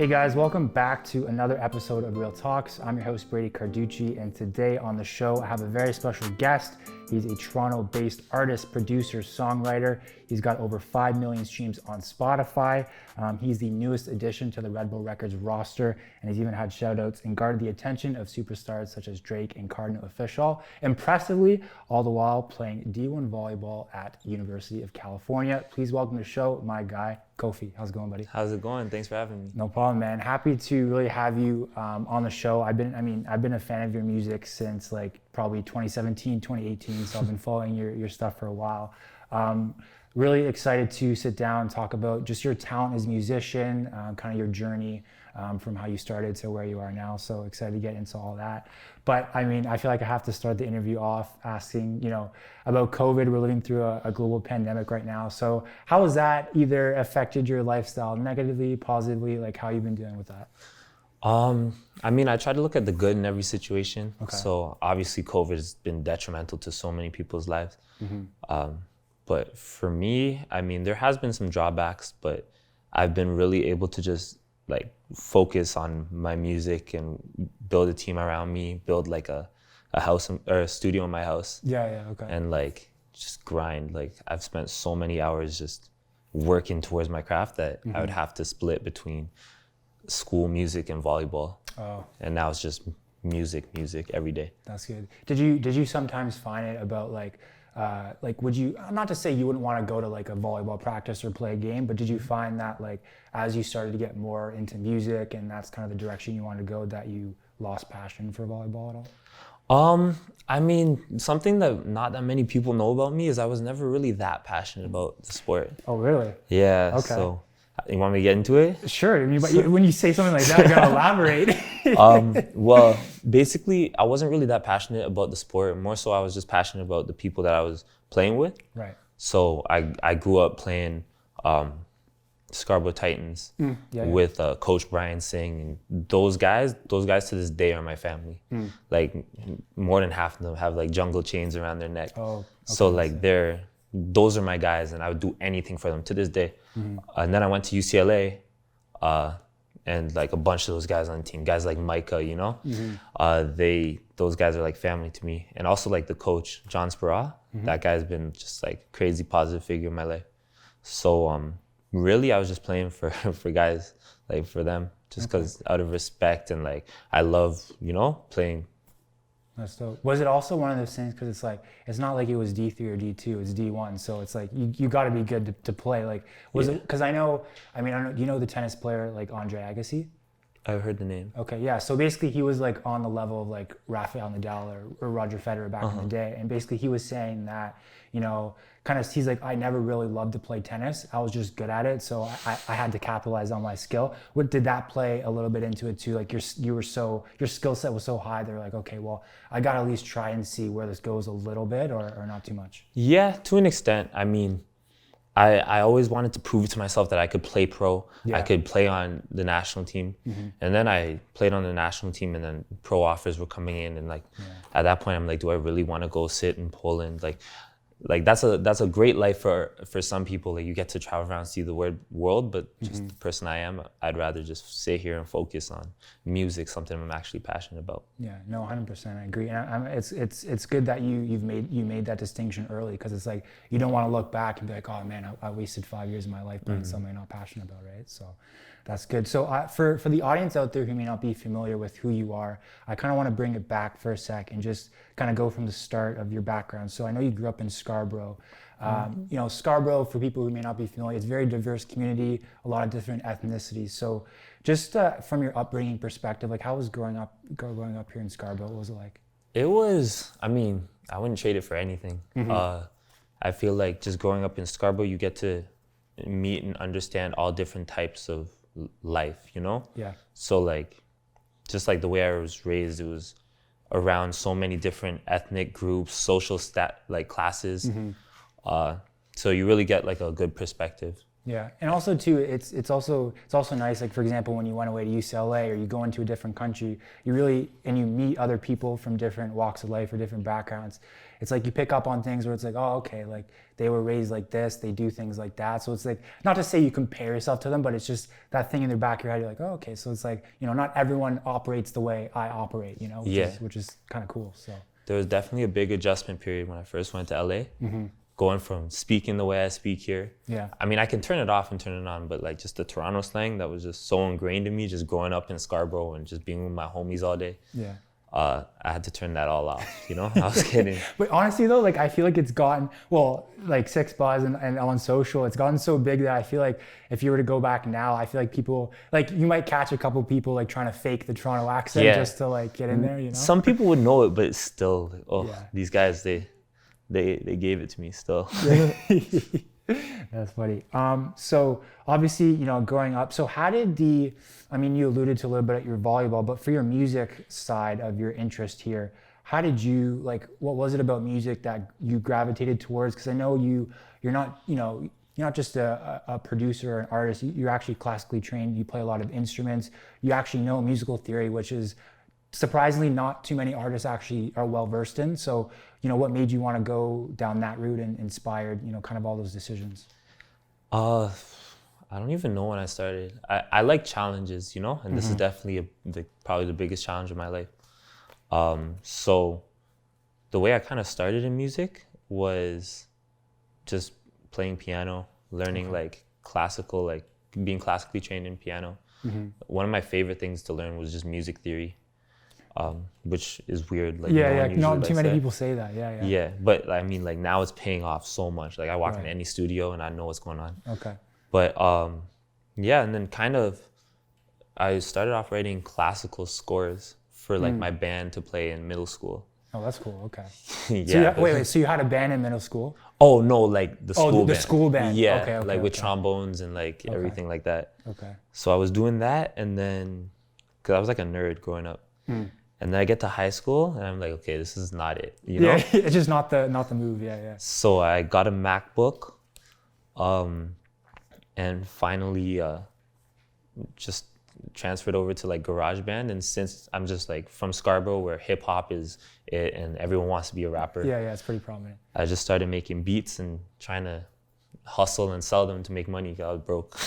Hey guys, welcome back to another episode of Real Talks. I'm your host, Brady Carducci, and today on the show, I have a very special guest. He's a Toronto-based artist, producer, songwriter. He's got over 5 million streams on Spotify. He's the newest addition to the Red Bull Records roster, and he's even had shoutouts and guarded the attention of superstars such as Drake and Cardinal Official. Impressively, all the while playing D1 volleyball at University of California. Please welcome to the show, my guy, Kofi. How's it going, buddy? How's it going? Thanks for having me. No problem, man. Happy to really have you on the show. I've been a fan of your music since like probably 2017, 2018. So I've been following your stuff for a while. Really excited to sit down and talk about just your talent as a musician, kind of your journey from how you started to where you are now. So excited to get into all that. But I mean, I feel like I have to start the interview off asking, about COVID. We're living through a global pandemic right now. So how has that either affected your lifestyle negatively, positively? Like how you've been dealing with that? I mean, I try to look at the good in every situation. Okay. So obviously COVID has been detrimental to so many people's lives. Mm-hmm. But for me, I mean, there has been some drawbacks, but I've been really able to just like focus on my music and build a team around me, build like a house or a studio in my house. Yeah, okay. And like just grind. Like I've spent so many hours just working towards my craft that I would have to split between school music and volleyball. Oh. And now it's just music every day. That's good. Did you sometimes find it about like would you, not to say you wouldn't want to go to like a volleyball practice or play a game, but did you find that like as you started to get more into music and that's kind of the direction you wanted to go, that you lost passion for volleyball at all? I mean, something that not that many people know about me is I was never really that passionate about the sport. Oh, really? Yeah. Okay. So you want me to get into it? Sure. I mean, but when you say something like that, you gotta elaborate. Well, basically, I wasn't really that passionate about the sport. More so, I was just passionate about the people that I was playing with. Right. So I grew up playing Scarborough Titans with Coach Brian Singh, and those guys to this day are my family. Like more than half of them have like jungle chains around their neck. Oh, okay. So like those are my guys, and I would do anything for them to this day. And then I went to UCLA, and like a bunch of those guys on the team, guys like Micah, those guys are like family to me. And also like the coach, John Spera, that guy's been just like crazy positive figure in my life. So really I was just playing for guys, like for them, just because out of respect and like I love, playing. That's dope. Was it also one of those things, because it's like, it's not like it was D3 or D2, it's D1, so it's like, you got to be good to play. Like, was it, because I know, you know the tennis player, like Andre Agassi? I've heard the name. Okay, yeah, so basically he was like on the level of like Rafael Nadal or Roger Federer back in the day, and basically he was saying that, he's like, I never really loved to play tennis. I was just good at it, so I had to capitalize on my skill. What did that play a little bit into it too? Like your skill set was so high, they're like, okay, well, I gotta at least try and see where this goes a little bit, or not too much. Yeah, to an extent. I mean, I always wanted to prove to myself that I could play pro. Yeah. I could play on the national team. And then I played on the national team, and then pro offers were coming in, and like at that point I'm like, do I really want to go sit in Poland? Like that's a great life for some people. Like you get to travel around, see the world, but just the person I am, I'd rather just sit here and focus on music, something I'm actually passionate about. Yeah, no, 100%, I agree. And it's good that you made that distinction early, because it's like you don't want to look back and be like, oh man, I wasted 5 years of my life playing something I'm not passionate about, right? So that's good. So for the audience out there who may not be familiar with who you are, I kind of want to bring it back for a sec and just kind of go from the start of your background. So I know you grew up in Scarborough. Scarborough, for people who may not be familiar, it's a very diverse community, a lot of different ethnicities. So just from your upbringing perspective, like how was growing up here in Scarborough? What was it like? It was, I wouldn't trade it for anything. I feel like just growing up in Scarborough, you get to meet and understand all different types of life, Yeah. So like, just like the way I was raised, it was around so many different ethnic groups, social classes. So you really get like a good perspective. Yeah, and also too, it's also nice. Like for example, when you went away to UCLA or you go into a different country, you meet other people from different walks of life or different backgrounds. It's like you pick up on things where it's like, oh, okay, like they were raised like this, they do things like that. So it's like not to say you compare yourself to them, but it's just that thing in the back of your head. You're like, oh, okay, so it's like not everyone operates the way I operate, which is kind of cool. So there was definitely a big adjustment period when I first went to LA. Going from speaking the way I speak here. Yeah. I mean, I can turn it off and turn it on, but like just the Toronto slang that was just so ingrained in me, just growing up in Scarborough and just being with my homies all day. Yeah. I had to turn that all off, I was kidding. But honestly though, like I feel like it's gotten, like Six Buzz and on social, it's gotten so big that I feel like if you were to go back now, I feel like people, like you might catch a couple people like trying to fake the Toronto accent just to like get in there, Some people would know it, but it's still, these guys, they gave it to me still. That's funny. So obviously, growing up, so how did you alluded to a little bit at your volleyball, but for your music side of your interest here, how did you, what was it about music that you gravitated towards? Because I know you're not just a producer or an artist, you're actually classically trained, you play a lot of instruments, you actually know musical theory, which is surprisingly not too many artists actually are well versed in. So, what made you want to go down that route and inspired, kind of all those decisions? I don't even know when I started. I like challenges, and this is definitely probably the biggest challenge of my life. So the way I kind of started in music was just playing piano, learning like classical, like being classically trained in piano. One of my favorite things to learn was just music theory. Which is weird. Like not too many people say that. Yeah, but I mean, like now it's paying off so much. Like I walk in any studio and I know what's going on. Okay. But and then kind of, I started off writing classical scores for like my band to play in middle school. Oh, that's cool. Okay. Yeah. So you had a band in middle school? Oh no, like the school band. The school band. Yeah, okay, like with trombones and like everything like that. Okay. So I was doing that, and then, cause I was like a nerd growing up. And then I get to high school and I'm like, okay, this is not it, Yeah, it's just not the move. Yeah. So I got a MacBook, and finally just transferred over to like GarageBand. And since I'm just like from Scarborough where hip hop is it and everyone wants to be a rapper. Yeah, it's pretty prominent. I just started making beats and trying to hustle and sell them to make money 'cause I was broke.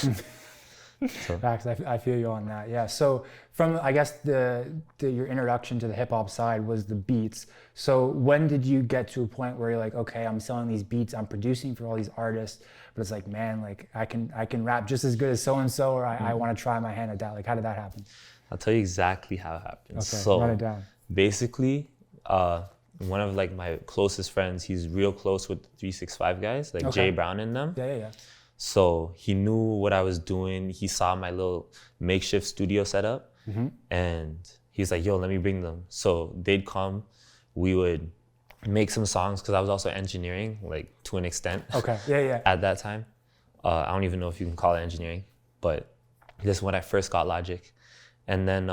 So. Facts, I feel you on that. Yeah. So from, I guess your introduction to the hip hop side was the beats. So when did you get to a point where you're like, okay, I'm selling these beats, I'm producing for all these artists, but it's like, man, like I can rap just as good as so and so, or I want to try my hand at that. Like, how did that happen? I'll tell you exactly how it happened. Okay, so run it down. Basically, one of like my closest friends, he's real close with the 365 guys, like Jay Brown and them. Yeah. So he knew what I was doing. He saw my little makeshift studio setup, and he's like, yo, let me bring them. So they'd come, we would make some songs, because I was also engineering, like to an extent. Okay, yeah. At that time. I don't even know if you can call it engineering, but this is when I first got Logic. And then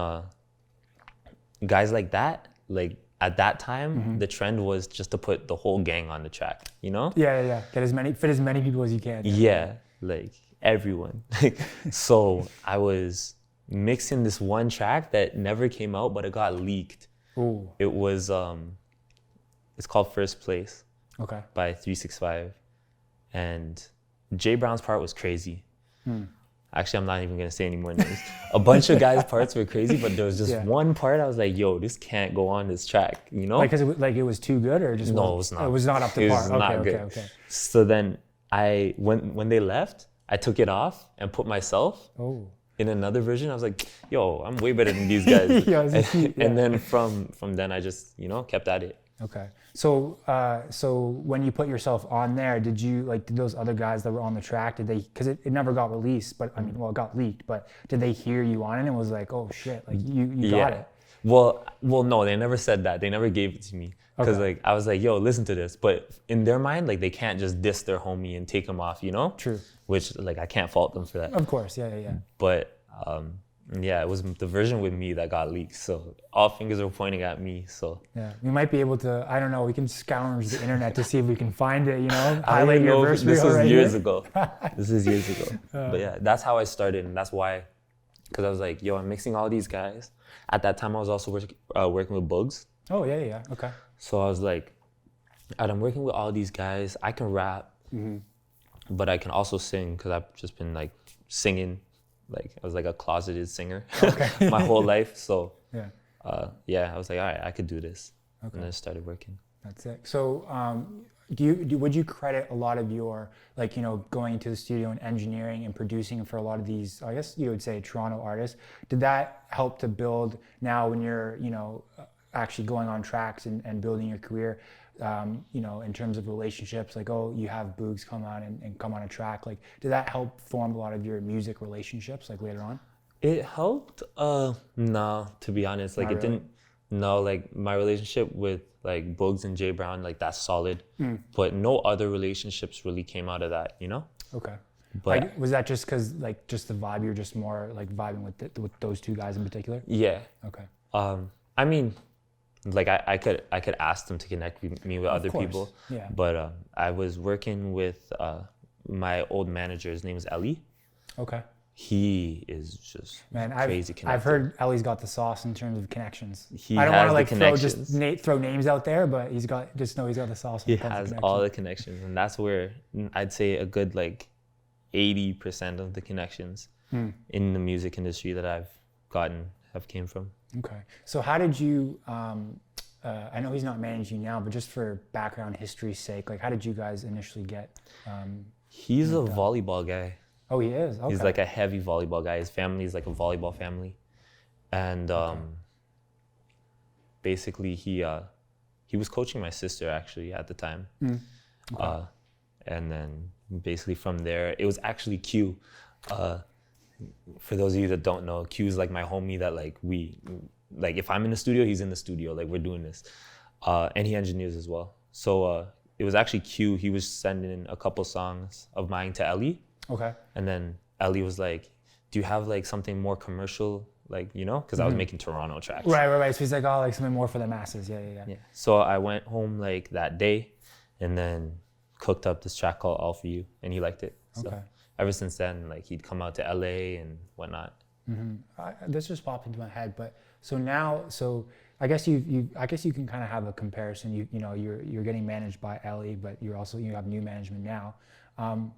guys like that, like at that time, the trend was just to put the whole gang on the track, Yeah. Fit as many people as you can. Yeah, like everyone. So I was mixing this one track that never came out, but it got leaked. Ooh. It was, it's called First Place. Okay. By 365. And Jay Brown's part was crazy. Actually, I'm not even gonna say any more names. A bunch of guys' parts were crazy, but there was just one part I was like, yo, this can't go on this track, Like, cause it was too good, or just no, it was not. It was not up to par. It was not good. Okay. So then when they left, I took it off and put myself in another version. I was like, yo, I'm way better than these guys. And then from then I just kept at it. Okay. So when you put yourself on there, did those other guys that were on the track, because it never got released, but it got leaked, but did they hear you on it and was like, oh shit, like you got it? Well, no, they never said that. They never gave it to me. Because I was like, yo, listen to this. But in their mind, like they can't just diss their homie and take him off, True. Which I can't fault them for that. Of course, yeah. But Yeah, it was the version with me that got leaked. So all fingers were pointing at me. So Yeah, we might be able to. I don't know. We can scourge the internet to see if we can find it. You know, I don't highlight even your know if verse this reel is right years here. ago. This is years ago. But yeah, that's how I started, and that's why, because I was like, yo, I'm mixing all these guys. At that time, I was also working with Bugs. Oh yeah. Okay. So I was like, I'm working with all these guys. I can rap, but I can also sing because I've just been like singing. Like I was like a closeted singer my whole life. So I was like, all right, I could do this. Okay. And then I started working. That's it. So would you credit a lot of your, like, you know, going into the studio and engineering and producing for a lot of these, I guess you would say Toronto artists, did that help to build now when you're, you know, actually going on tracks and building your career, you know, in terms of relationships, like, oh, you have Boogs come on and come on a track, like, did that help form a lot of your music relationships, like, later on? It helped, no, to be honest, like, Not it really. didn't, no, like, my relationship with, like, Bugs and Jay Brown, like, that's solid, but no other relationships really came out of that, you know? Okay. But Like, was that just because, like, just the vibe, you're just more, like, vibing with those two guys in particular? yeah, Okay. I mean, like I could ask them to connect me with other course, people, yeah. but I was working with my old manager. His name is Ellie. Okay. He is just Man, crazy connected. I've heard Ellie's got the sauce in terms of connections. He I don't has want to the like connections. throw names out there, but he's got the sauce. He When it comes to has connections. all the connections, and that's where I'd say a good like 80% of the connections in the music industry that I've gotten have came from. Okay. So how did you? I know he's not managing you now, but just for background history's sake, like how did you guys initially get? He's a volleyball guy. Oh, he is. Okay. He's like a heavy volleyball guy. His family is like a volleyball family, and basically he was coaching my sister actually at the time, and then basically from there it was actually Q. For those of you that don't know, Q is like my homie that like if I'm in the studio, he's in the studio. Like we're doing this, and he engineers as well. So it was actually Q. He was sending a couple songs of mine to Ellie. Okay. And then Ellie was like, do you have like something more commercial, like, you know, because I was making Toronto tracks. Right. So he's like, oh, like something more for the masses. Yeah. So I went home like that day and then cooked up this track called All For You, and he liked it. So Okay. ever since then, like he'd come out to LA and whatnot. This just popped into my head, but so I guess you can kind of have a comparison. You know you're getting managed by Ellie, but you have new management now.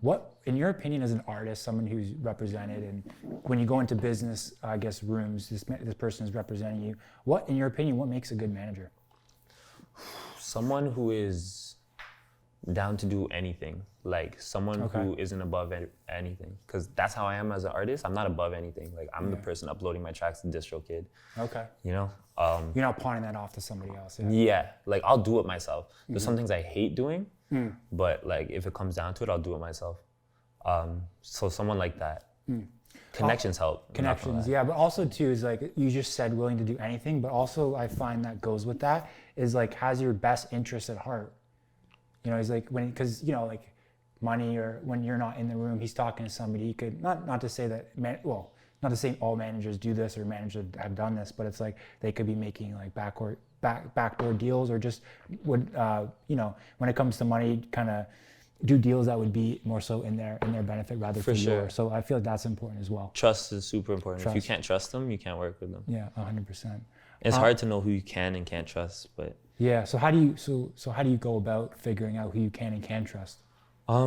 What, in your opinion, as an artist, someone who's represented, and when you go into business, I guess rooms, this person is representing you. What, in your opinion, what makes a good manager? Someone who is down to do anything, like someone who isn't above anything, because that's how I am as an artist. I'm not above anything. Like I'm the person uploading my tracks to DistroKid. Okay. You know. You're not pawning that off to somebody else. Yeah, like I'll do it myself. There's some things I hate doing, but like if it comes down to it, I'll do it myself. So someone like that. Connections help. Connections, yeah, but also too is like you just said willing to do anything, but also I find that goes with that is like has your best interest at heart. You know, he's like because you know like money or when you're not in the room, he's talking to somebody. He could not to say that not to say all managers do this or managers have done this, but it's like they could be making like backdoor deals or just would you know when it comes to money kind of do deals that would be more so in their benefit rather for sure. yours. So I feel like that's important as well. Trust is super important. Trust. If you can't trust them, you can't work with them. Yeah, 100%. It's hard to know who you can and can't trust, but yeah. So how do you go about figuring out who you can and can't trust? I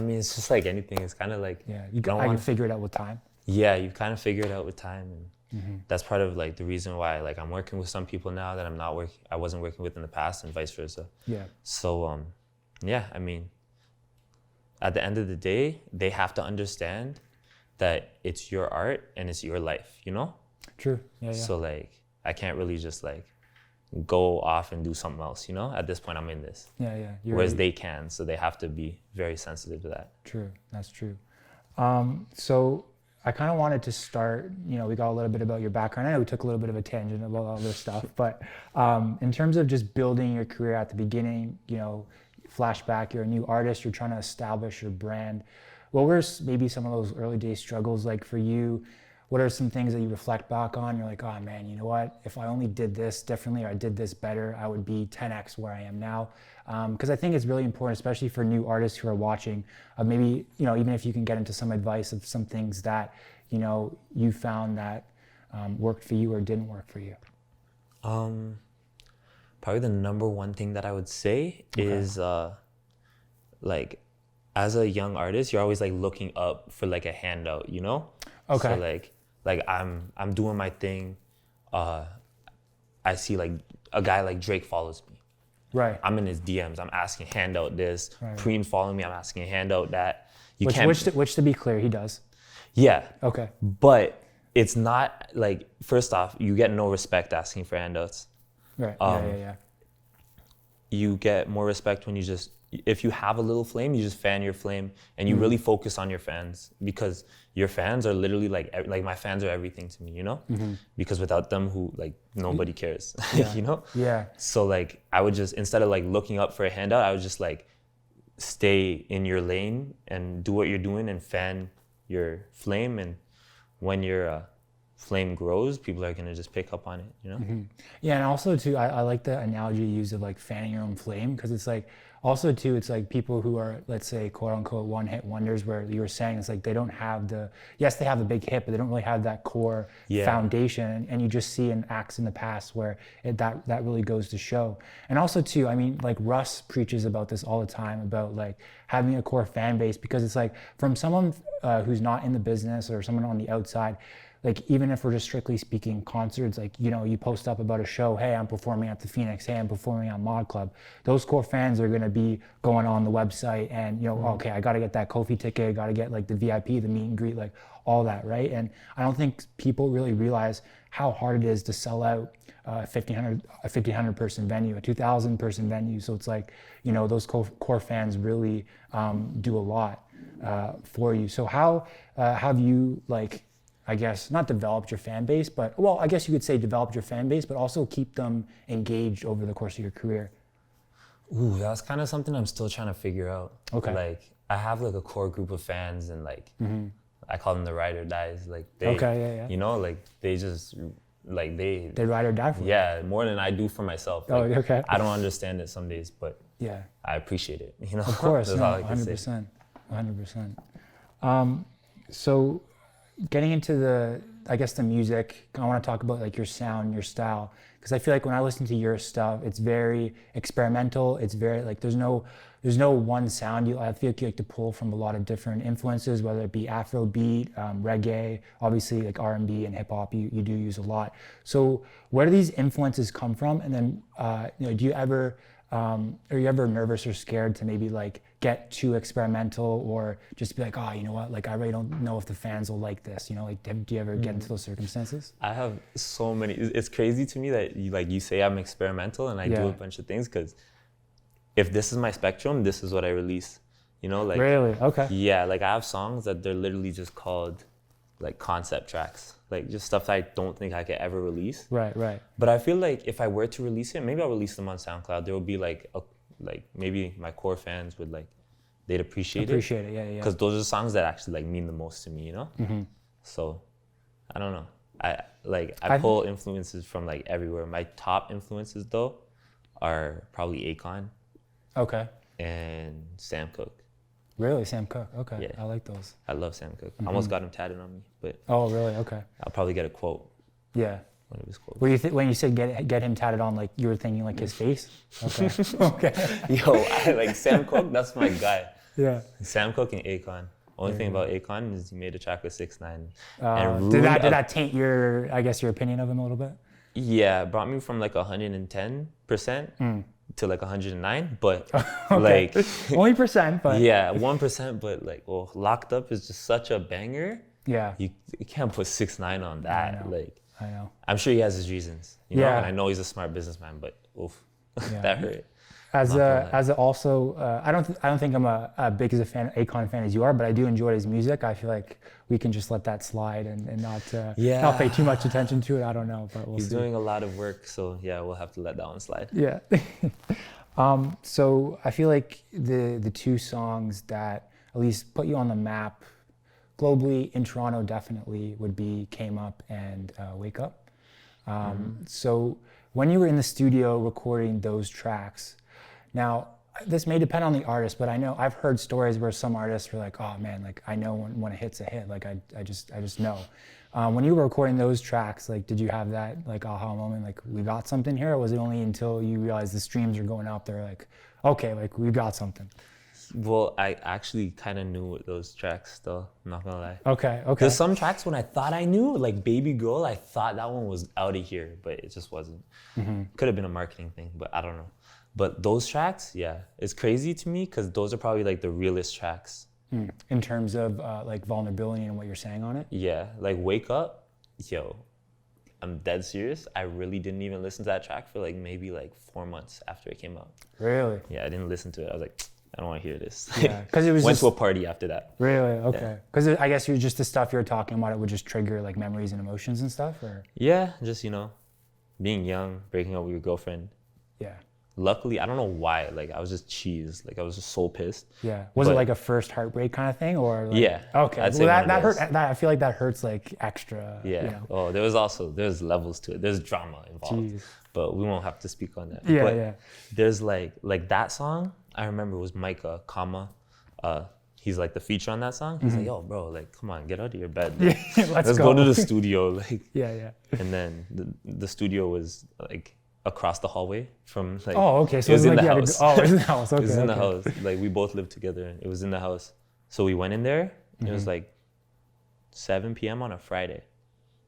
mean, it's just like anything. It's kind of like I can figure it out with time. Yeah, you kind of figure it out with time, and that's part of like the reason why like I'm working with some people now that I wasn't working with in the past, and vice versa. Yeah. So yeah, I mean, at the end of the day, they have to understand that it's your art and it's your life, you know? True. Yeah. So like I can't really just like go off and do something else, you know? At this point I'm in this. Yeah. Whereas they can, so they have to be very sensitive to that. True. That's true. So I kind of wanted to start, you know, we got a little bit about your background. I know we took a little bit of a tangent about all this stuff, but in terms of just building your career at the beginning, you know, flashback, you're a new artist, you're trying to establish your brand. What were maybe some of those early day struggles like for you? what are some things that you reflect back on? You're like, oh man, you know what? If I only did this differently, or I did this better, I would be 10x where I am now. Because I think it's really important, especially for new artists who are watching, maybe, even if you can get into some advice of some things that, you found that worked for you or didn't work for you. Probably the number one thing that I would say is like, as a young artist, you're always like looking up for like a handout, Okay. So like I'm doing my thing. I see like a guy like Drake follows me. Right. I'm in his DMs. I'm asking handout this. Right. Preen following me. I'm asking handout that. Which to be clear, he does. Yeah. Okay. But it's not like, first off, you get no respect asking for handouts. Right. Yeah. You get more respect when if you have a little flame, you just fan your flame and you really focus on your fans, because your fans are literally like my fans are everything to me, because without them, nobody cares, Yeah. Yeah. So like, I would just, instead of like looking up for a handout, I would just like stay in your lane and do what you're doing and fan your flame. And when your flame grows, people are gonna just pick up on it, Yeah, and also too, I like the analogy you use of like fanning your own flame, because it's like, also too, it's like people who are, let's say, quote unquote, one hit wonders, where you were saying it's like they don't have yes, they have the big hit, but they don't really have that core foundation. And you just see in acts in the past where that really goes to show. And also too, I mean, like Russ preaches about this all the time, about like having a core fan base, because it's like, from someone who's not in the business or someone on the outside, like, even if we're just strictly speaking concerts, like, you post up about a show, hey, I'm performing at the Phoenix, hey, I'm performing at Mod Club. Those core fans are going to be going on the website and, okay, I got to get that Kofi ticket, I got to get like the VIP, the meet and greet, like all that, right? And I don't think people really realize how hard it is to sell out a 1,500 person venue, a 2,000 person venue. So it's like, those core fans really do a lot for you. So how have you, like, I guess, not developed your fan base, but, well, I guess you could say developed your fan base, but also keep them engaged over the course of your career? Ooh, that's kind of something I'm still trying to figure out. Okay. Like, I have like a core group of fans, and like, I call them the ride or dies. Like, like they just, like they ride or die for you. Yeah, more than I do for myself. Like, okay. I don't understand it some days, but yeah, I appreciate it. Of course, That's all I can 100%, say. 100%. So, getting into the music, I want to talk about like your sound, your style, because I feel like when I listen to your stuff, it's very experimental. It's very like, there's no one sound. I feel like you like to pull from a lot of different influences, whether it be Afrobeat, reggae, obviously like R&B and hip hop. You do use a lot. So where do these influences come from? And then do you ever are you ever nervous or scared to maybe like get too experimental, or just be like, oh, you know what, like I really don't know if the fans will like this, like, do you ever get into those circumstances? I have so many. It's crazy to me that you say I'm experimental and I do a bunch of things, because if this is my spectrum, this is what I release, like. Really? Okay. Yeah, like I have songs that they're literally just called like concept tracks, like just stuff that I don't think I could ever release. Right. But I feel like if I were to release it, maybe I'll release them on SoundCloud. There will be like maybe my core fans would they'd appreciate it. Yeah. Because those are songs that actually like mean the most to me, So I don't know. I pull influences from like everywhere. My top influences though are probably Akon. Okay. And Sam Cooke. Really? Sam Cooke? Okay. Yeah. I like those. I love Sam Cooke. I almost got him tatted on me, but. Oh, really? Okay. I'll probably get a quote. Yeah. One of his quotes. When you said get him tatted on, like you were thinking like his face? Okay. Okay. Yo, like Sam Cooke, that's my guy. Yeah. Sam Cooke and Akon. Only thing about Akon is he made a track with 6ix9ine. Did that taint your opinion of him a little bit? Yeah, it brought me from like 110% to like 109, but okay. like only percent, but yeah, 1%, but like, Locked Up is just such a banger. Yeah. You can't put 6ix9ine on that. I know. I'm sure he has his reasons, know, and I know he's a smart businessman, but that hurt. As a also, I don't think I'm a big as a fan, Akon fan as you are, but I do enjoy his music. I feel like we can just let that slide and not pay too much attention to it. I don't know, but He's doing a lot of work, so yeah, we'll have to let that one slide. Yeah. So I feel like the two songs that at least put you on the map globally in Toronto definitely would be Came Up and Wake Up. So when you were in the studio recording those tracks, now this may depend on the artist, but I know I've heard stories where some artists were like, oh man, like I know when a hit's a hit, like I just know. When you were recording those tracks, like did you have that like aha moment, like we got something here, or was it only until you realized the streams are going out there, like, okay, like we got something? Well, I actually kind of knew those tracks though, I'm not gonna lie. Okay. There's some tracks when I thought I knew, like Baby Girl, I thought that one was out of here, but it just wasn't. Could have been a marketing thing, but I don't know. But those tracks, yeah, it's crazy to me because those are probably like the realest tracks. In terms of like vulnerability and what you're saying on it? Yeah, like Wake Up, yo, I'm dead serious. I really didn't even listen to that track for like maybe like 4 months after it came out. Really? Yeah, I didn't listen to it. I was like, I don't want to hear this. Yeah, because it was Went just, to a party after that. Really? Okay. Because I guess you're just the stuff you're talking about, it would just trigger like memories and emotions and stuff, or? Yeah, just, being young, breaking up with your girlfriend. Yeah. Luckily, I don't know why, like I was just cheesed. Like I was just so pissed. Yeah. Was it like a first heartbreak kind of thing, or? Like, yeah. Okay. I'd Well, say that hurt. I feel like that hurts like extra. Yeah. Oh, there's levels to it. There's drama involved. Jeez. But we won't have to speak on that. Yeah, but yeah. There's like that song, I remember it was Micah, he's like the feature on that song. He's like, yo, bro, like, come on, get out of your bed. Like, Yeah, let's go to the studio. Like, yeah. And then the studio was like across the hallway from like. Oh, okay. So it was in like the house. Oh, it was in the house. Okay. It was in the okay. house. Like we both lived together. It was in the house. So we went in there. It was like 7 p.m. on a Friday,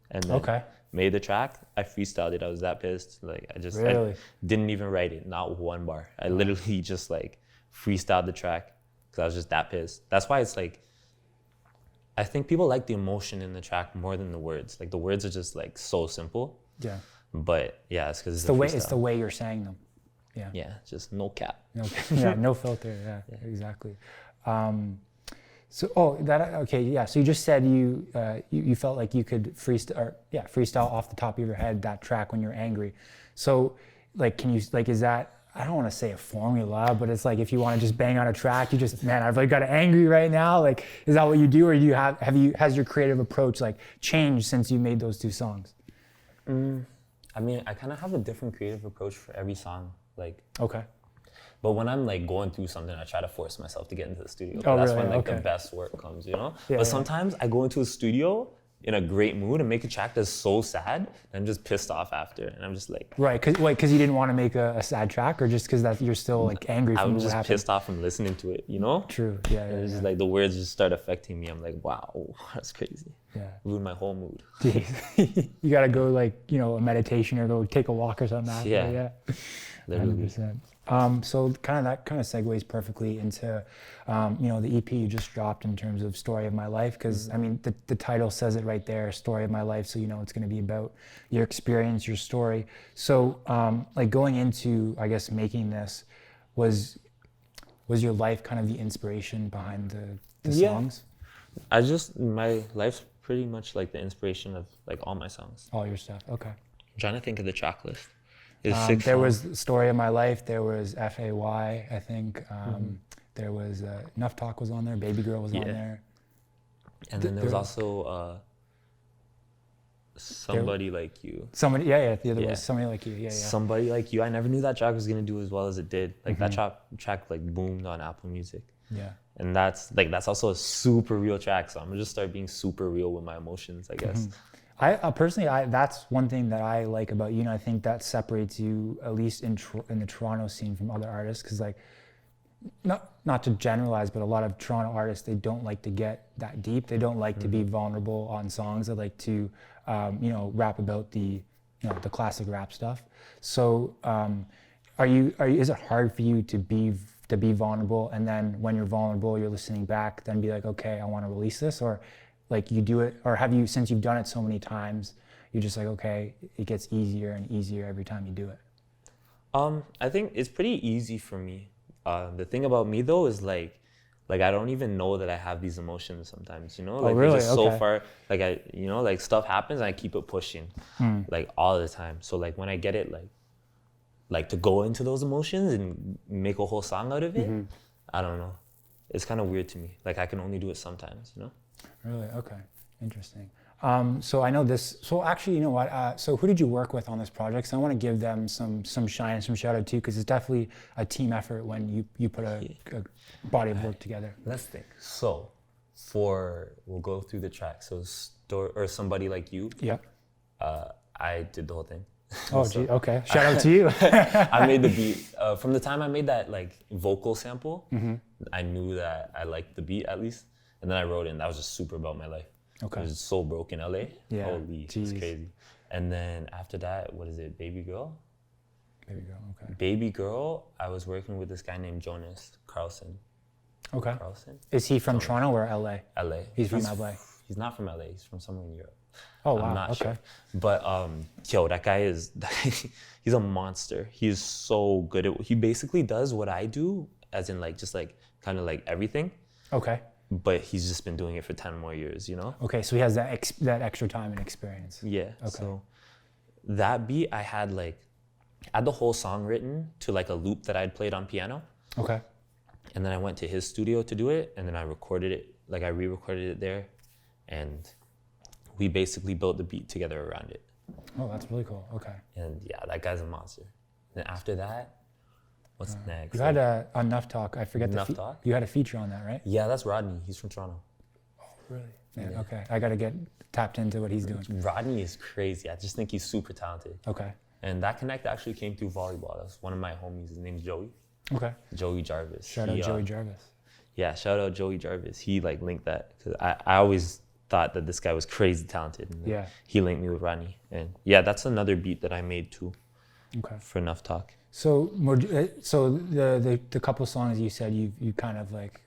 and then made the track. I freestyled it. I was that pissed. Like I didn't even write it. Not one bar. I literally just like freestyled the track because I was just that pissed. That's why it's like, I think people like the emotion in the track more than the words. Like the words are just like so simple. Yeah. But yeah, it's because it's the way you're saying them. Yeah. Yeah, just no cap. Yeah, no filter. Yeah, exactly. So So you just said you felt like you could freestyle off the top of your head that track when you're angry. So like, can you like, is that, I don't want to say a formula, but it's like if you want to just bang out a track, you just, man, I've like got angry right now. Like, is that what you do, or do you has your creative approach like changed since you made those two songs? I mean, I kind of have a different creative approach for every song. Like, okay. But when I'm like going through something, I try to force myself to get into the studio. Oh, that's really? when like the best work comes, Yeah, but sometimes I go into a studio in a great mood and make a track that's so sad, and I'm just pissed off after, and I'm just like. Right, because you didn't want to make a sad track, or just because that you're still like angry from what happened? I'm just pissed off from listening to it, True, yeah. It's just like the words just start affecting me. I'm like, wow, that's crazy. Yeah. Ruined my whole mood. Jeez. You gotta go like, a meditation or go take a walk or something after. Yeah. 100%. So that kind of segues perfectly into, the EP you just dropped in terms of Story of My Life, because I mean, the title says it right there, Story of My Life. So, it's going to be about your experience, your story. So like going into, I guess, making this, was your life kind of the inspiration behind the songs? My life's pretty much like the inspiration of like all my songs. All your stuff, okay. I'm trying to think of the track list. There was Story of My Life, there was FAY, I think. There was Enough Talk was on there, Baby Girl was on there. And then there was also Somebody Like You. The other was Somebody Like You, Somebody Like You. I never knew that track was gonna do as well as it did. Like that track like boomed on Apple Music. Yeah. And that's also a super real track, so I'm gonna just start being super real with my emotions, I guess. I personally, that's one thing that I like about you, and I think that separates you, at least in the Toronto scene, from other artists, because like, not to generalize, but a lot of Toronto artists, they don't like to get that deep. They don't like to be vulnerable on songs. They like to, rap about the classic rap stuff. So, is it hard for you to be vulnerable, and then when you're vulnerable, you're listening back, then be like, okay, I want to release this, or like you do it, or have you, since you've done it so many times, you're just like, okay, it gets easier and easier every time you do it? I think it's pretty easy for me. The thing about me though is like I don't even know that I have these emotions sometimes, Like oh, really? It's just so far, like like stuff happens and I keep it pushing, like all the time. So like when I get it, like to go into those emotions and make a whole song out of it, I don't know. It's kind of weird to me. Like I can only do it sometimes, Really? Okay. Interesting. So I know this. So actually, you know what? So who did you work with on this project? So I want to give them some shine and some shout out too, because it's definitely a team effort when you put a body of work together. Let's think. So, we'll go through the track. So, somebody like you. Yeah. I did the whole thing. Oh, gee, okay. Shout out to you. I made the beat. From the time I made that like vocal sample, I knew that I liked the beat at least, and then I wrote it. And that was just super about my life. Okay. It was so broke in LA. Yeah. Holy, it's crazy. And then after that, what is it? Baby Girl? Baby Girl, okay. Baby Girl, I was working with this guy named Jonas Carlson. Okay. Carlson? Is he from Toronto or LA? LA. He's from LA. He's not from LA. He's from somewhere in Europe. Oh, wow. I'm not okay. sure. But, that guy is, he's a monster. He is so good at, he basically does what I do, as in like, just like, kind of like everything. Okay. But he's just been doing it for 10 more years, you know? Okay, so he has that extra time and experience. Yeah. Okay. So that beat, I had the whole song written to like a loop that I'd played on piano. Okay. And then I went to his studio to do it, and then I recorded it, like I re-recorded it there, and we basically built the beat together around it. Oh, that's really cool. Okay. And yeah, that guy's a monster. Then after that, what's next? You had Enough Talk. I forget Enough Talk? You had a feature on that, right? Yeah, that's Rodney. He's from Toronto. Oh, really? Yeah. Okay. I got to get tapped into what he's doing. Rodney is crazy. I just think he's super talented. Okay. And that connect actually came through volleyball. That's one of my homies. His name's Joey. Okay. Joey Jarvis. Shout out Joey Jarvis. Yeah, shout out Joey Jarvis. He like linked that, because I always thought that this guy was crazy talented. And yeah. He linked me with Rodney. And yeah, that's another beat that I made too. Okay. For Enough Talk. So the couple songs you said you kind of like,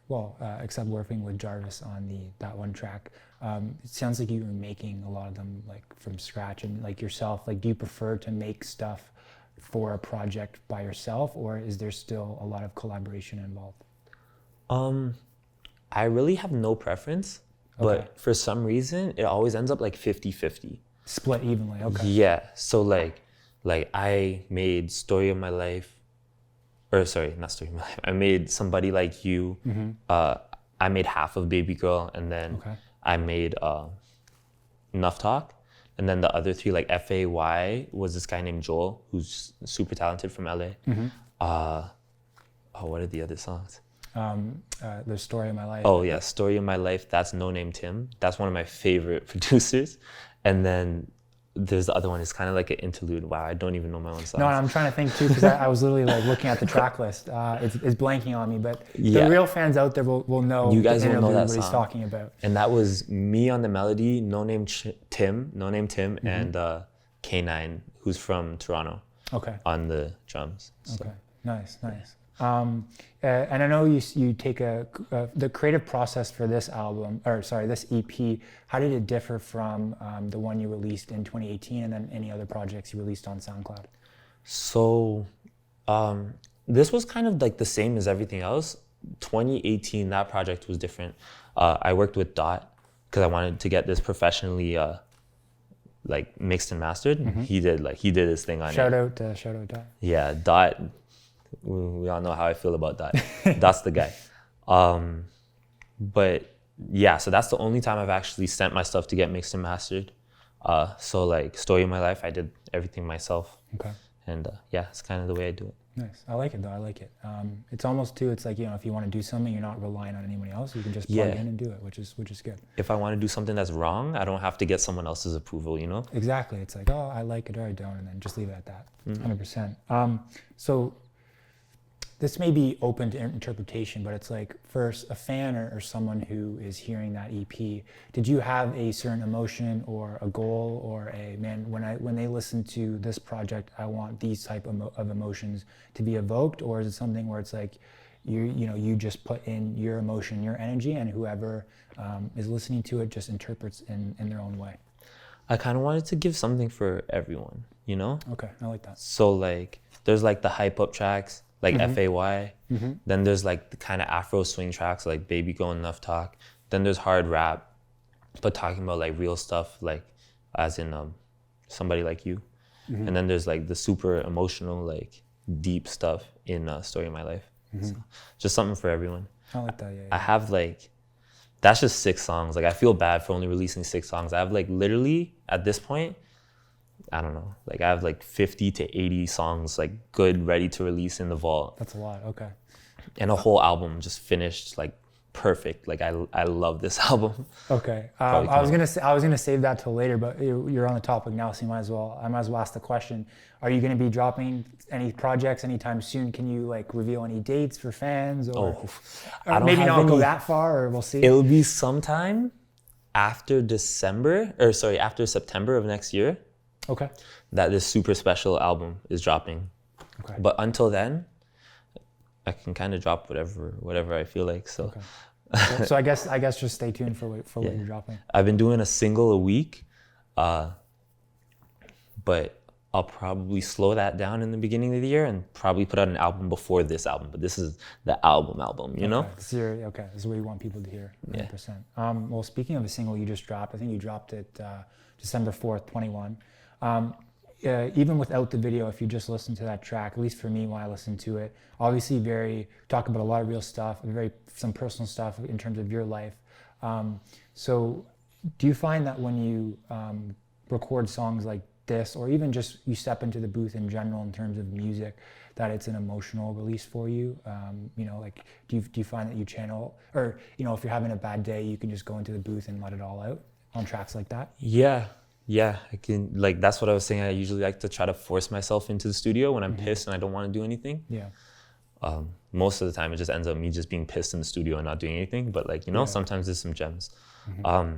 except working with Jarvis on that one track, it sounds like you were making a lot of them like from scratch, and like yourself, like do you prefer to make stuff for a project by yourself, or is there still a lot of collaboration involved? I really have no preference, but for some reason it always ends up like 50-50. Split evenly, okay. Yeah, so like I made Story of My Life, or sorry, not Story of My Life. I made Somebody Like You. Mm-hmm. I made half of Baby Girl, and then I made Enough Talk. And then the other three, like FAY, was this guy named Joel, who's super talented from LA. Mm-hmm. What are the other songs? The Story of My Life. Oh yeah, Story of My Life. That's No Name Tim. That's one of my favorite producers. And then there's the other one. It's kind of like an interlude. Wow, I don't even know my own songs. No, I'm trying to think too, because I was literally like looking at the track list. It's blanking on me, but the real fans out there will know. You guys will know that what song. He's talking about. And that was me on the melody, No Name Tim, mm-hmm. and K9, who's from Toronto. Okay. On the drums. So. Okay. Nice. And I know you take the creative process for this album, this EP. How did it differ from the one you released in 2018, and then any other projects you released on SoundCloud? So, this was kind of like the same as everything else. 2018, that project was different. I worked with Dot because I wanted to get this professionally like mixed and mastered. Mm-hmm. He did his thing on it. Shout out Dot. Yeah, Dot. We all know how I feel about that. That's the guy. But yeah, so that's the only time I've actually sent my stuff to get mixed and mastered. So like Story of My Life, I did everything myself. Okay. And yeah, it's kind of the way I do it. Nice. I like it though. I like it. It's almost too. It's like, if you want to do something, you're not relying on anyone else. You can just plug in and do it, which is good. If I want to do something that's wrong, I don't have to get someone else's approval. Exactly. It's like, I like it or I don't, and then just leave it at that. 100%. So. This may be open to interpretation, but it's like, for a fan or someone who is hearing that EP, did you have a certain emotion or a goal or when they listen to this project, I want these type of emotions to be evoked? Or is it something where it's like, you just put in your emotion, your energy, and whoever is listening to it just interprets in their own way? I kind of wanted to give something for everyone, Okay, I like that. So like, there's like the hype up tracks, like FAY. Mm-hmm. Then there's like the kind of Afro swing tracks like Baby Girl, Enough Talk. Then there's hard rap, but talking about like real stuff, like as in Somebody Like You. Mm-hmm. And then there's like the super emotional, like deep stuff in Story of My Life. Mm-hmm. So just something for everyone. I like that, yeah. I have like that's just 6 songs. Like I feel bad for only releasing 6 songs. I have like literally at this point, I don't know, like I have like 50 to 80 songs like good, ready to release in the vault. That's a lot. Okay. And a whole album just finished, like perfect. Like I love this album. Okay. I was gonna save that till later, but you're on the topic now, so I might as well ask the question. Are you gonna be dropping any projects anytime soon? Can you like reveal any dates for fans, or maybe not go that far, or we'll see? It'll be sometime after after September of next year. Okay. That this super special album is dropping. Okay. But until then, I can kind of drop whatever I feel like. So, okay. So I guess just stay tuned for what you're dropping. I've been doing a single a week, but I'll probably slow that down in the beginning of the year and probably put out an album before this album. But this is the album, you know? So okay, this is what you want people to hear, 100%. Yeah. Well, speaking of a single you just dropped, I think you dropped it December 4th, 21. Even without the video, if you just listen to that track, at least for me when I listen to it, obviously talk about a lot of real stuff, some personal stuff in terms of your life. So do you find that when you record songs like this, or even just you step into the booth in general in terms of music, that it's an emotional release for you? You know, like do you find that you channel, or you know, if you're having a bad day, you can just go into the booth and let it all out on tracks like that? Yeah, I can, like, that's what I was saying. I usually like to try to force myself into the studio when I'm pissed and I don't want to do anything. Yeah. Most of the time it just ends up me just being pissed in the studio and not doing anything. But like, you know, sometimes there's some gems.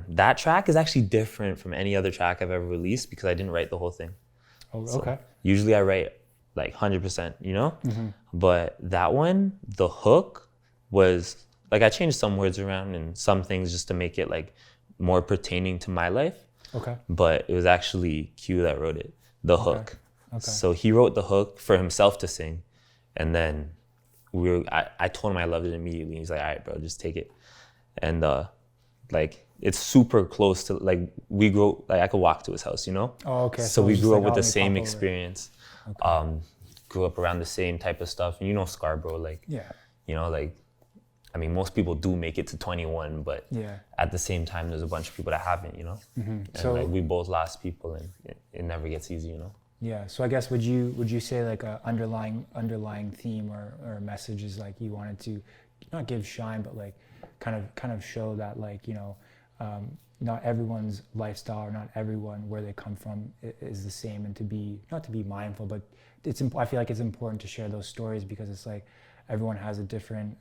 That track is actually different from any other track I've ever released because I didn't write the whole thing. Oh, okay. So usually I write like 100%, you know? But that one, the hook was, like, I changed some words around and some things just to make it like more pertaining to my life. Okay. But it was actually Q that wrote it, the hook. Okay. So he wrote the hook for himself to sing. And then I told him I loved it immediately. He's like, all right, bro, just take it. And like, it's super close to, like, we grew, like, I could walk to his house, you know? Oh, okay. So we grew up with the same experience. Okay. Grew up around the same type of stuff. And you know Scarborough, like, you know, like, I mean, most people do make it to 21, but at the same time, there's a bunch of people that haven't, you know? And so like, we both lost people, and it never gets easy, you know? Yeah. So I guess would you say like a underlying theme or message is like you wanted to not give shine, but like kind of show that, like, you know, not everyone's lifestyle or not everyone where they come from is the same, and not to be mindful, but I feel like it's important to share those stories because it's like everyone has a different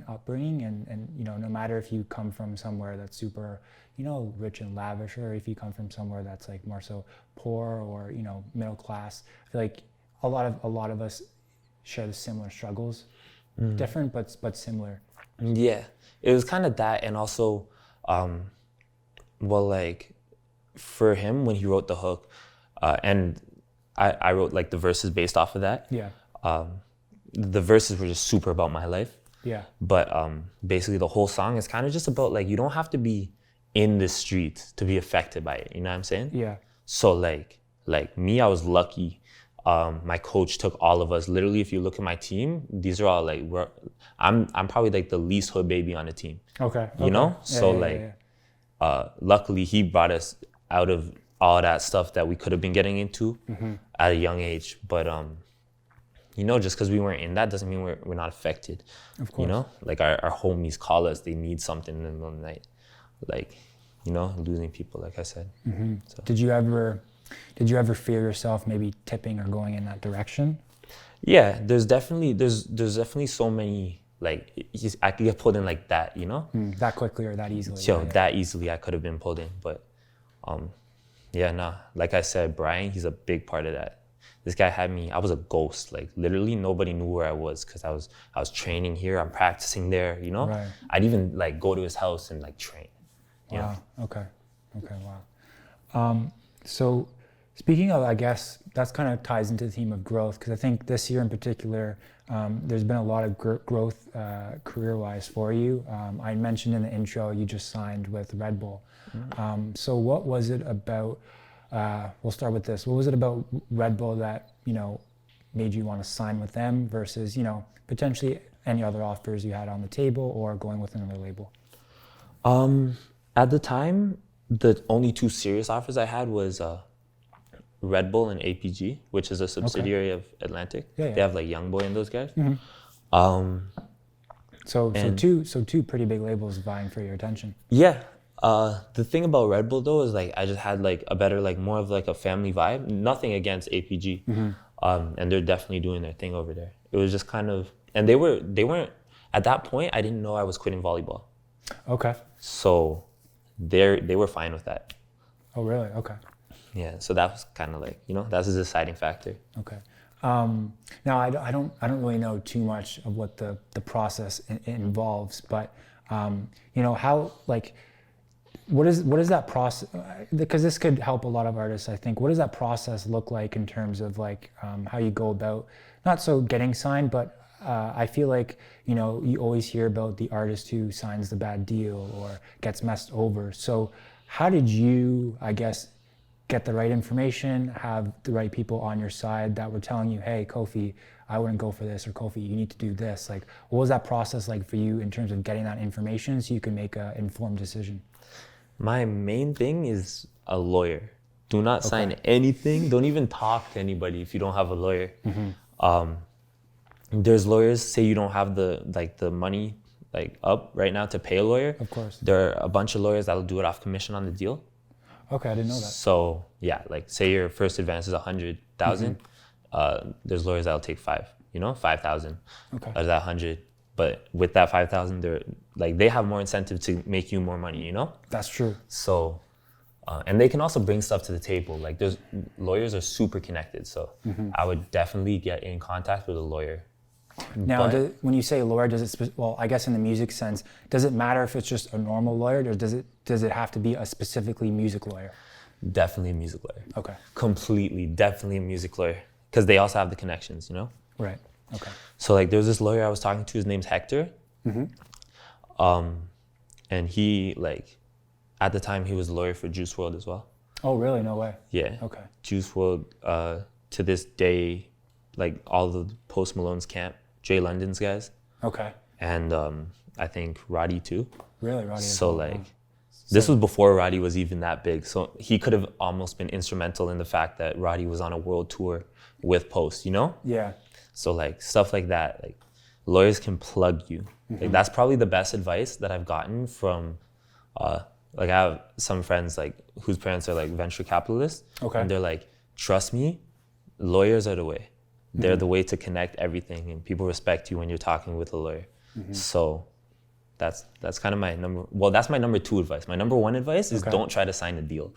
upbringing, and you know, no matter if you come from somewhere that's super, you know, rich and lavish, or if you come from somewhere that's like more so poor or, you know, middle class, I feel like a lot of us share the similar struggles, different but similar. Yeah, it was kind of that, and also, well, like for him when he wrote the hook, and I wrote like the verses based off of that. Yeah. The verses were just super about my life. Yeah. But basically the whole song is kind of just about, like, you don't have to be in the street to be affected by it. You know what I'm saying? Yeah. So like me, I was lucky. My coach took all of us. Literally, if you look at my team, these are all like, I'm probably like the least hood baby on the team. Okay. You know? So luckily he brought us out of all that stuff that we could have been getting into at a young age. But you know, just because we weren't in that doesn't mean we're not affected. Of course. You know, like our homies call us, they need something in the middle of the night. Like, you know, losing people, like I said. So. Did you ever fear yourself maybe tipping or going in that direction? Yeah, there's definitely so many, like, I could get pulled in like that, you know? That quickly or that easily? That easily I could have been pulled in. But like I said, Brian, he's a big part of that. This guy had me, I was a ghost. Like, literally nobody knew where I was because I was training here, I'm practicing there, you know? Right. I'd even like go to his house and like train. Wow, okay, wow. So speaking of, I guess, that's kind of ties into the theme of growth, because I think this year in particular, there's been a lot of growth career-wise for you. I mentioned in the intro, you just signed with Red Bull. So what was it about, we'll start with this, what was it about Red Bull that, you know, made you want to sign with them versus, you know, potentially any other offers you had on the table or going with another label? At the time, the only two serious offers I had was Red Bull and APG, which is a subsidiary of Atlantic. Yeah, yeah. They have like Youngboy and those guys. So And- two pretty big labels vying for your attention. Yeah. The thing about Red Bull though is like I just had like a better, like more of like a family vibe. Nothing against APG. And they're definitely doing their thing over there. It was just kind of, and they weren't at that point. I didn't know I was quitting volleyball, Okay. so they were fine with that. Oh, really? Okay. Yeah. So that was kind of like, that's a deciding factor. Okay. Now I don't really know too much of what the process involves, but how, like, what is that process? Because this could help a lot of artists, I think. What does that process look like in terms of like how you go about, not so getting signed, but I feel like you always hear about the artist who signs the bad deal or gets messed over. So how did you, I guess, get the right information, have the right people on your side that were telling you, hey, Kofi, I wouldn't go for this, or Kofi, you need to do this? Like, what was that process like for you in terms of getting that information so you can make an informed decision? My main thing is a lawyer. Do not sign anything. Don't even talk to anybody if you don't have a lawyer. There's lawyers, say you don't have the money like up right now to pay a lawyer. Of course. There are a bunch of lawyers that'll do it off commission on the deal. Okay, I didn't know that. So yeah, like say your first advance is 100,000, there's lawyers that'll take 5,000 Okay. out of that 100. But with that 5,000, they have more incentive to make you more money, That's true. So, and they can also bring stuff to the table. Like lawyers are super connected. So I would definitely get in contact with a lawyer. Now, But- when you say lawyer, well, I guess in the music sense, does it matter if it's just a normal lawyer, or does it have to be a specifically music lawyer? Definitely a music lawyer. Okay. Completely, definitely a music lawyer. Because they also have the connections, Right. Okay. So like there was this lawyer I was talking to, his name's Hector. And he at the time he was a lawyer for Juice WRLD as well. Oh, really? No way. Yeah. Okay. Juice WRLD, to this day, like all the Post Malone's camp, Jay London's guys. Okay. And I think Roddy too. Really, Roddy? So this was before Roddy was even that big. So he could have almost been instrumental in the fact that Roddy was on a world tour with Post, Yeah. So like stuff like that, like lawyers can plug you. Like that's probably the best advice that I've gotten from, like I have some friends like whose parents are like venture capitalists. Okay. And they're like, trust me, lawyers are the way. They're the way to connect everything, and people respect you when you're talking with a lawyer. So that's kind of that's my number 2 advice. My number 1 advice is don't try to sign a deal.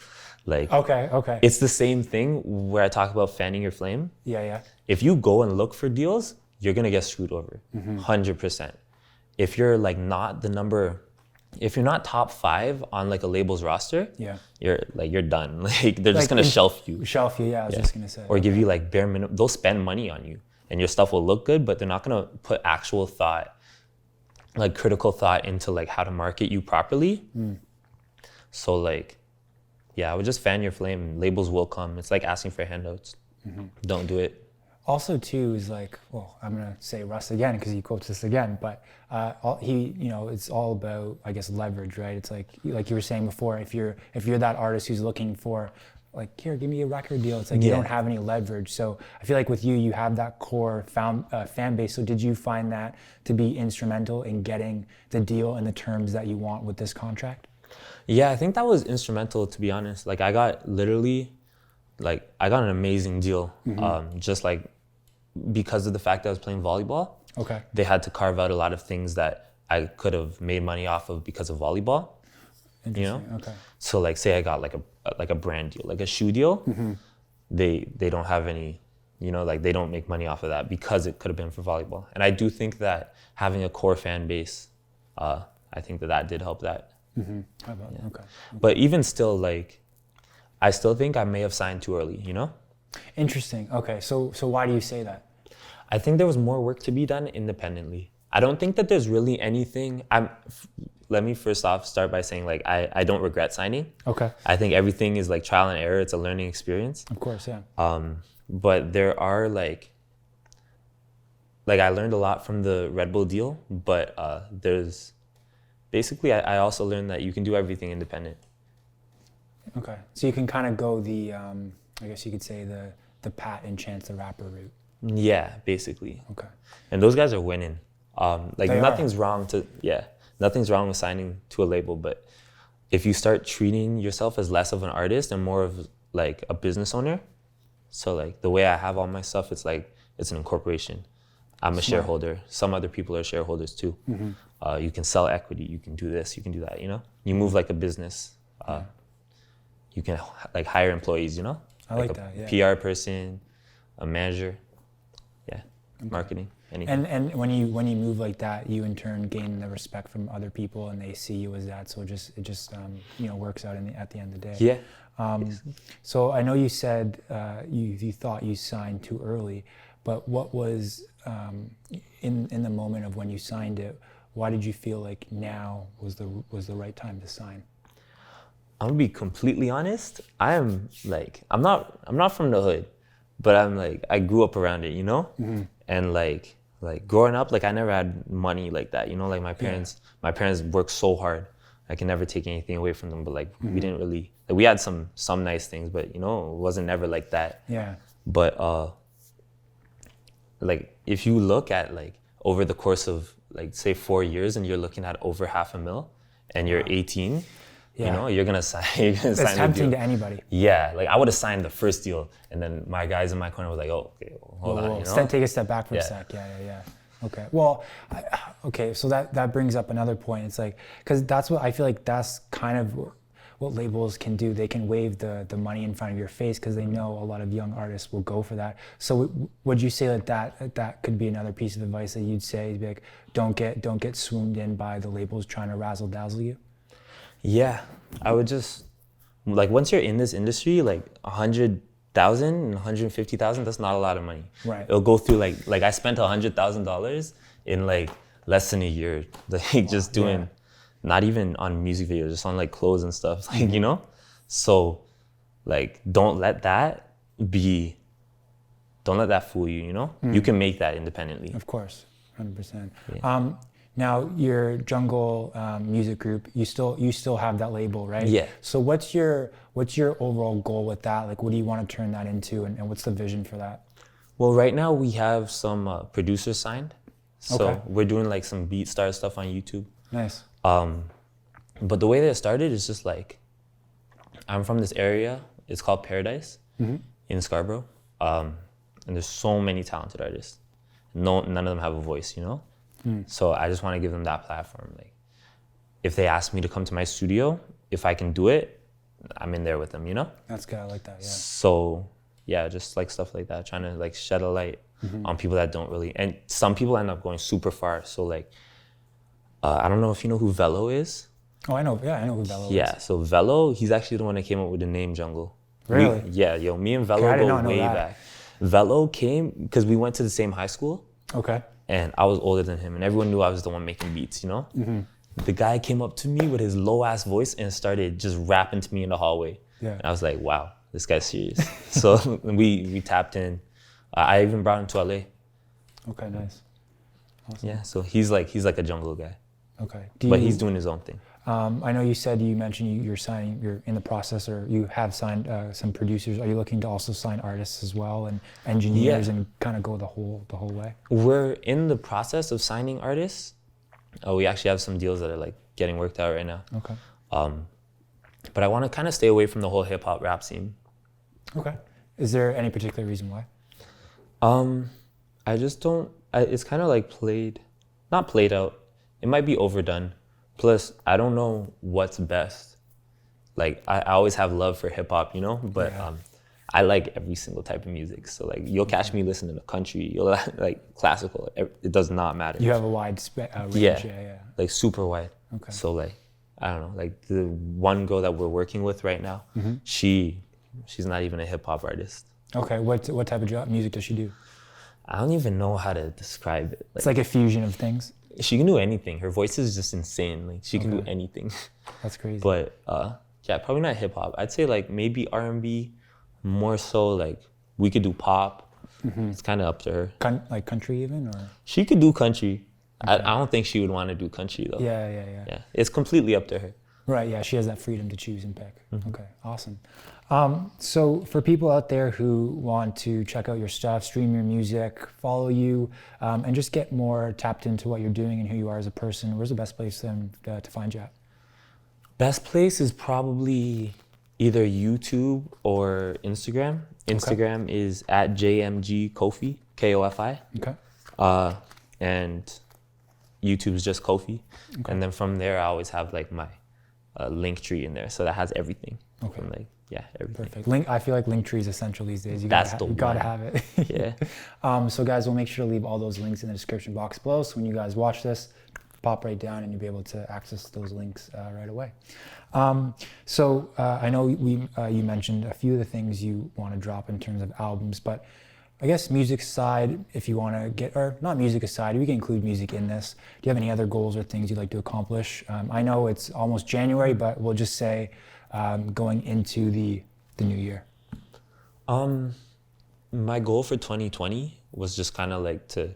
Like, Okay. it's the same thing where I talk about fanning your flame. Yeah. If you go and look for deals, you're gonna get screwed over, 100%. If you're like if you're not top 5 on like a label's roster, Yeah. you're done. Like they're just gonna shelf you. Shelf you, yeah, I was just going to say. Or give you like bare minimum. They'll spend money on you and your stuff will look good, but they're not gonna put actual thought, like critical thought into like how to market you properly. So like, yeah, I would just fan your flame. Labels will come. It's like asking for handouts. Don't do it. Also, too, is like, well, I'm gonna say Russ again because he quotes this again, but it's all about, I guess, leverage, right? It's like you were saying before, if you're that artist who's looking for, like, here, give me a record deal. It's like you don't have any leverage. So I feel like with you have that core fan base. So did you find that to be instrumental in getting the deal and the terms that you want with this contract? Yeah, I think that was instrumental, to be honest. Like I got an amazing deal, just like because of the fact that I was playing volleyball. Okay. They had to carve out a lot of things that I could have made money off of because of volleyball. Interesting. Okay. So like say I got like a brand deal, like a shoe deal, they don't have any, they don't make money off of that because it could have been for volleyball. And I do think that having a core fan base, I think that did help that. How about okay. But even still, like, I still think I may have signed too early, Interesting. Okay. So why do you say that? I think there was more work to be done independently. I don't think that there's really anything. Let me first off start by saying, like, I don't regret signing. Okay. I think everything is like trial and error. It's a learning experience. Of course, yeah. But there are like I learned a lot from the Red Bull deal, but there's basically, I also learned that you can do everything independent. Okay. So you can kind of go the, I guess you could say the Pat and Chance the Rapper route. Yeah, basically. Okay. And those guys are winning. Like They nothing's are. wrong nothing's wrong with signing to a label, but if you start treating yourself as less of an artist and more of like a business owner, so like the way I have all my stuff, it's like it's an incorporation. I'm a shareholder. Some other people are shareholders too. Mm-hmm. You can sell equity. You can do this. You can do that. You know, you move like a business. You can like hire employees. You know, I like that. Yeah. PR person, a manager. Yeah, marketing. Anything. And when you move like that, you in turn gain the respect from other people, and they see you as that. So it just works out at the end of the day. Yeah. So I know you said you thought you signed too early, but what was in the moment of when you signed it? Why did you feel like now was the right time to sign? I'm gonna be completely honest. I'm not from the hood, but I'm like I grew up around it, you know, and like growing up, like I never had money like that, you know, like my parents worked so hard. I can never take anything away from them, but like we didn't really, like we had some nice things, but you know, it wasn't never like that. Yeah. But like if you look at like over the course of like say 4 years and you're looking at over $500,000 and you're 18, you know, you're gonna sign. It's tempting to anybody. Yeah, like I would have signed the first deal, and then my guys in my corner was like, "Oh, okay, hold on." You know? Take a step back for a sec. Yeah. Okay. Well, okay. So that brings up another point. It's like because that's what I feel like. That's kind of what labels can do. They can wave the money in front of your face because they know a lot of young artists will go for that. So would you say that could be another piece of advice that you'd say? Be like, don't get swooned in by the labels trying to razzle dazzle you. Yeah, I would just like once you're in this industry, like 100,000 and 150,000, that's not a lot of money. Right. It'll go through like I spent $100,000 in like less than a year, like just doing, not even on music videos, just on like clothes and stuff, like you know. So, like don't let that fool you. You know, you can make that independently. Of course, 100%. Yeah. Now your Jungle music group, you still have that label, right? Yeah. So what's your overall goal with that? Like, what do you want to turn that into, and what's the vision for that? Well, right now we have some producers signed, so Okay. we're doing like some BeatStar stuff on YouTube. Nice. But the way that it started is just like, I'm from this area. It's called Paradise in Scarborough, and there's so many talented artists. None of them have a voice, you know. So I just want to give them that platform. Like, if they ask me to come to my studio, if I can do it, I'm in there with them, you know? That's good. I like that. Yeah. So yeah, just like stuff like that, trying to like shed a light on people that don't really, and some people end up going super far. So like, I don't know if you know who Velo is. Oh, I know. Yeah, I know who Velo is. Yeah, so Velo, he's actually the one that came up with the name Jungle. Really? Me and Velo I did go not know way that. back. Velo came because we went to the same high school. Okay. And I was older than him, and everyone knew I was the one making beats, you know? The guy came up to me with his low-ass voice and started just rapping to me in the hallway. Yeah. And I was like, wow, this guy's serious. So we tapped in. I even brought him to LA. Okay, nice. Awesome. Yeah, so he's like a Jungle guy. Okay. But he's doing his own thing. I know you mentioned you're in the process, or you have signed some producers. Are you looking to also sign artists as well, and engineers, and kind of go the whole way? We're in the process of signing artists. We actually have some deals that are like getting worked out right now. Okay. But I want to kind of stay away from the whole hip hop rap scene. Okay. Is there any particular reason why? I just don't. It's kind of like not played out. It might be overdone. Plus, I don't know what's best. Like, I always have love for hip hop, you know? But I like every single type of music. So, like, you'll catch me listening to country, you'll like classical. It does not matter. You have a wide range. Yeah. Like, super wide. Okay. So, like, I don't know. Like, the one girl that we're working with right now, she's not even a hip hop artist. Okay. What type of music does she do? I don't even know how to describe it. It's like a fusion of things. She can do anything. Her voice is just insane. Like she can do anything. That's crazy. But yeah, probably not hip hop. I'd say like maybe R&B, more so like we could do pop. It's kind of up to her. Like country even, or? She could do country. I don't think she would want to do country though. Yeah. It's completely up to her. Right, yeah, she has that freedom to choose and pick. Okay, awesome. So for people out there who want to check out your stuff, stream your music, follow you, and just get more tapped into what you're doing and who you are as a person, where's the best place to find you at? Best place is probably either YouTube or Instagram. Instagram is at JMG Kofi, Kofi. Okay. And YouTube is just Kofi. Okay. And then from there, I always have like my link tree in there. So that has everything. Okay. From like, everything. Perfect. I feel like Linktree is essential these days. You That's gotta have it. Yeah. So guys, we'll make sure to leave all those links in the description box below. So when you guys watch this, pop right down and you'll be able to access those links right away. So I know you mentioned a few of the things you want to drop in terms of albums, but I guess music aside, if you want to get, or not music aside, we can include music in this. Do you have any other goals or things you'd like to accomplish? I know it's almost January, but we'll just say going into the new year. My goal for 2020 was just kind of like to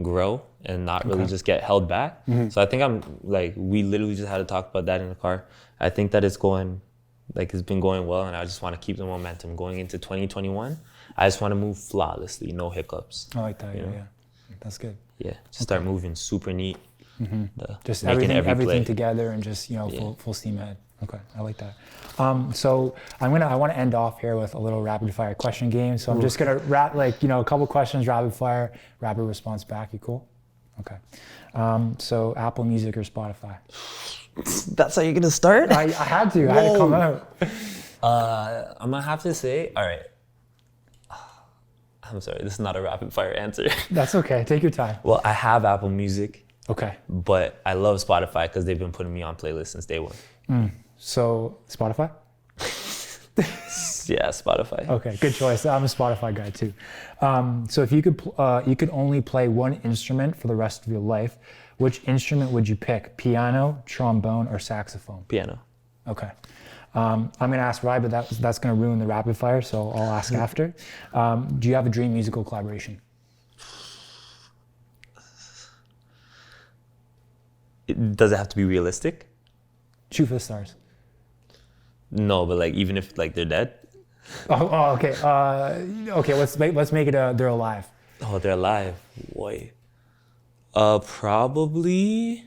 grow and not really just get held back. So I think we literally just had to talk about that in the car. I think that it's been going well, and I just want to keep the momentum going into 2021. I just want to move flawlessly, no hiccups. I like that, yeah. That's good. Yeah, just start moving super neat. Just making everything together and just, full steam ahead. Okay, I like that. So I want to end off here with a little rapid fire question game. So I'm just gonna a couple questions, rapid fire, rapid response back. You cool? Okay. So Apple Music or Spotify? That's how you're gonna start? I had to. I had to come out. I'm gonna have to say, all right. I'm sorry, this is not a rapid fire answer. That's okay. Take your time. Well, I have Apple Music. Okay. But I love Spotify because they've been putting me on playlists since day one. So Spotify? Yeah, Spotify. Okay, good choice. I'm a Spotify guy too. So if you could only play one instrument for the rest of your life, which instrument would you pick? Piano, trombone, or saxophone? Piano. Okay. I'm gonna ask Rye, but that's gonna ruin the rapid fire, so I'll ask after. Do you have a dream musical collaboration? Does it have to be realistic? Shoot for the stars. No, but even if they're dead. Oh, okay. Okay, let's make it they're alive. Oh, they're alive. Boy. Probably.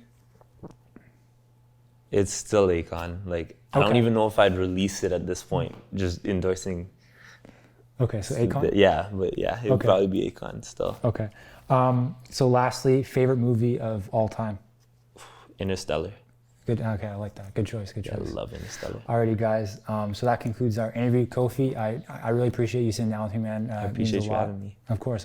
It's still Akon. I don't even know if I'd release it at this point. Just endorsing. Okay, so Akon. It would probably be Akon still. Okay. So lastly, favorite movie of all time? Interstellar. Good. Okay, I like that. Good choice. I love Interstellar. Alrighty, guys. So that concludes our interview. Kofi, I really appreciate you sitting down with me, man. I appreciate you having me. Of course.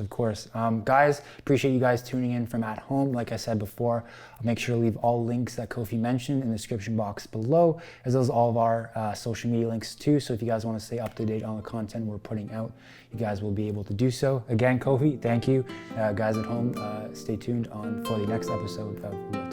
Guys, appreciate you guys tuning in from at home. Like I said before, I'll make sure to leave all links that Kofi mentioned in the description box below, as well as all of our social media links too. So if you guys want to stay up to date on the content we're putting out, you guys will be able to do so. Again, Kofi, thank you. Guys at home, stay tuned for the next episode of Real Talk.